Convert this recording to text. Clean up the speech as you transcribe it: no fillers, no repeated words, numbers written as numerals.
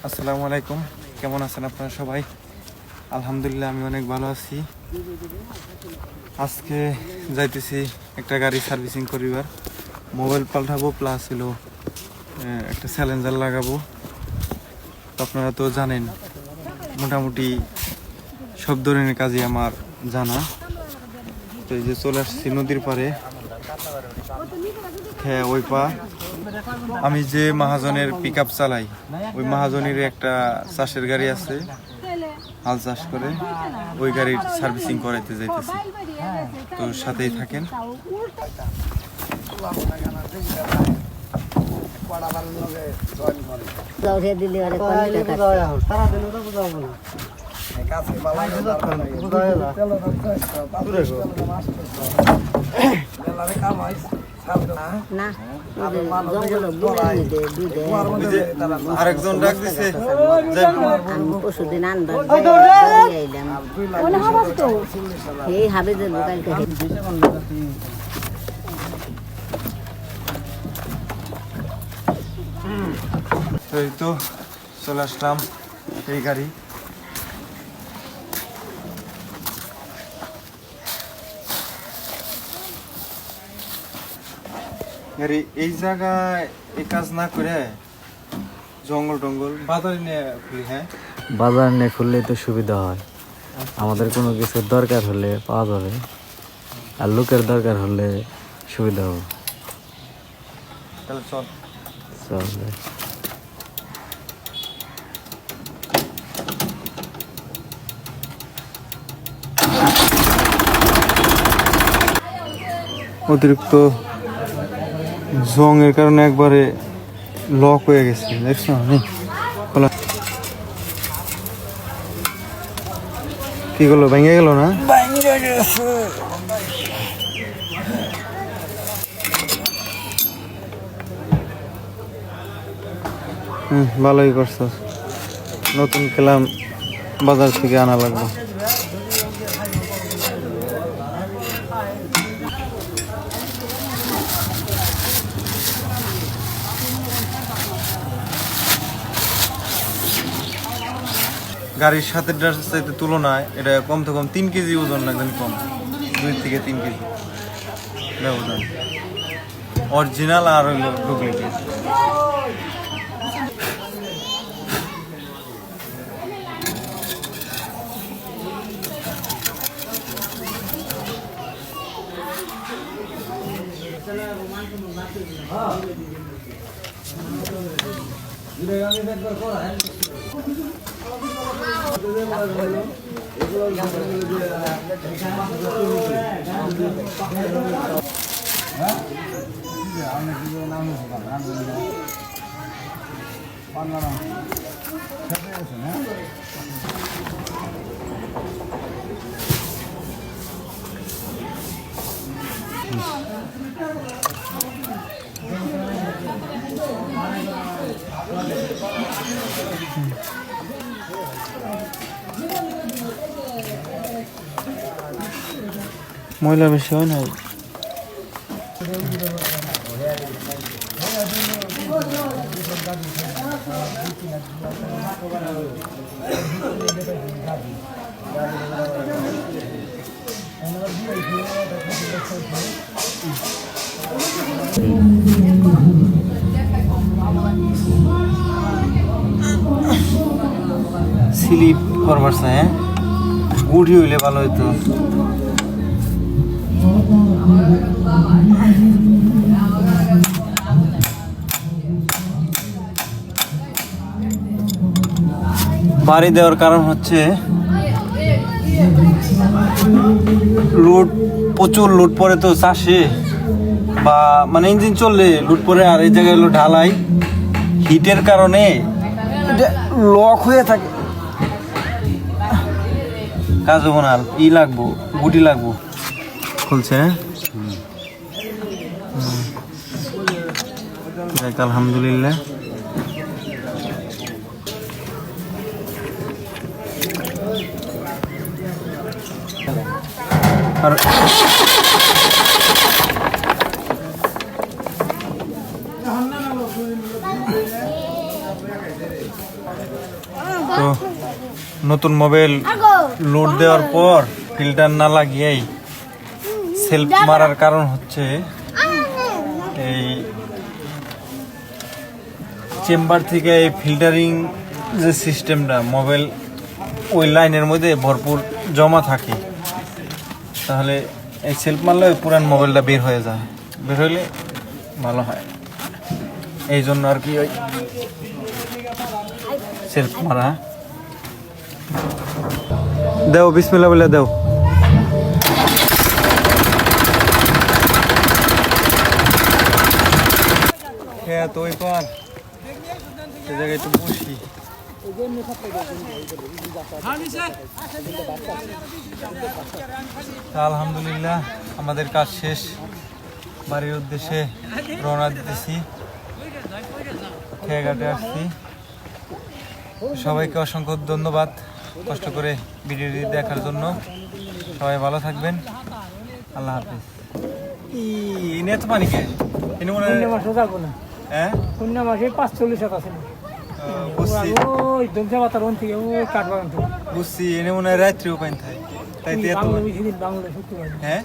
আসসালামু আলাইকুম, কেমন আছেন আপনারা সবাই? আলহামদুলিল্লাহ আমি অনেক ভালো আছি। আজকে যাইতেছি একটা গাড়ি সার্ভিসিং করিবার, মোবাইল পাল্টাবো, প্লাস হলো একটা চ্যালেঞ্জার লাগাবো। তো আপনারা তো জানেন মোটামুটি সব ধরনের কাজই আমার জানা। তো এই যে চলে আসছি নদীর পাড়ে। হ্যাঁ, ওই পা আমি যে মাহাজনের পিক আপ চালাই, ওই মাহাজনের একটা চাষের গাড়ি আছে, হাল চাষ করে, ওই গাড়ির সার্ভিসিং করাইতে যাইতেছি। তো সাথেই থাকেন। আরেকজন ডাক দিছে, পরশুদিন আনবার এই হাবে যে কালকে এই তো চলে আসলাম এই গাড়ি। গাড়ি এই জায়গায় এই কাজ না করে জঙ্গল টঙ্গল বাজারে নিয়ে খুলি। হ্যাঁ, বাজার নিয়ে খুললে তো সুবিধা হয়, আমাদের কোনো কিছুর দরকার হলে পাওয়া যাবে, আর লোকের দরকার হলে সুবিধা হবে। তাহলে চল। চল অতিরিক্ত জংয়ের কারণে একবারে লক হয়ে গেছে, দেখছো? কি করলো, ভেঙে গেল না? ভালোই করছো, নতুন খেলাম বাজার থেকে আনা লাগবে। গাড়ির সাথে চাইতে তুলনায় এটা কম থেকে কম 3 কেজি ওজন লাগবে, কম 2 থেকে 3 কেজি ব্যবধান, অরিজিনাল আর হইলো ডুপ্লিকেট। ময়লা বেশি হয় না। স্লিপ করবার চাই, গুড়ি হইলে ভালো হইতো। বাড়ি দেওয়ার কারণ হচ্ছে লোড, প্রচুর লোড পরে তো চাষে, বা মানে ইঞ্জিন চললে লোড পরে, আর এই জায়গায় হলো ঢালাই, হিটের কারণে লক হয়ে থাকে। কাজ হবো না, ই লাগবো, গুটি লাগবো। খুলছে, আলহামদুলিল্লাহ। আর তো নতুন মোবাইল লোড দেওয়ার পর ফিল্টার না লাগিয়েই সেলফ মারার কারণ হচ্ছে এই চেম্বার থেকে এই ফিল্টারিং যে সিস্টেমটা মোবাইল ওই লাইনের মধ্যে ভরপুর জমা থাকে, তাহলে এই সেলফ মারলে ওই পুরান মোবাইলটা বের হয়ে যায়, বের হইলে ভালো হয়। এই জন্য আর কি ওই সেলফ মারা। দেও বিসমিল্লাহ বলে দেও। খেত ওই পার সে জায়গায় একটু বসি। আলহামদুলিল্লাহ আমাদের কাজ শেষ, বাড়ির উদ্দেশ্যে রওনা দিতেছি, খেয়াঘাটে আসছি। সবাইকে অসংখ্য ধন্যবাদ কষ্ট করে ভিডিওটি দেখার জন্য। সবাই ভালো থাকবেন, আল্লাহ হাফিজ। ইনে তো পানি খায় এনে মনে হয় হ্যাঁ কন্যা মাসে 45 টাকা ছিল বুঝছি ওই দমজা বাতার ওন থেকে ওই কাঠবাগান থেকে বুঝছি এনে মনে হয় রাত্রিও পানি খায়, তাই তো এত বাংলা বেশি দিন বাংলা সত্যি হ্যাঁ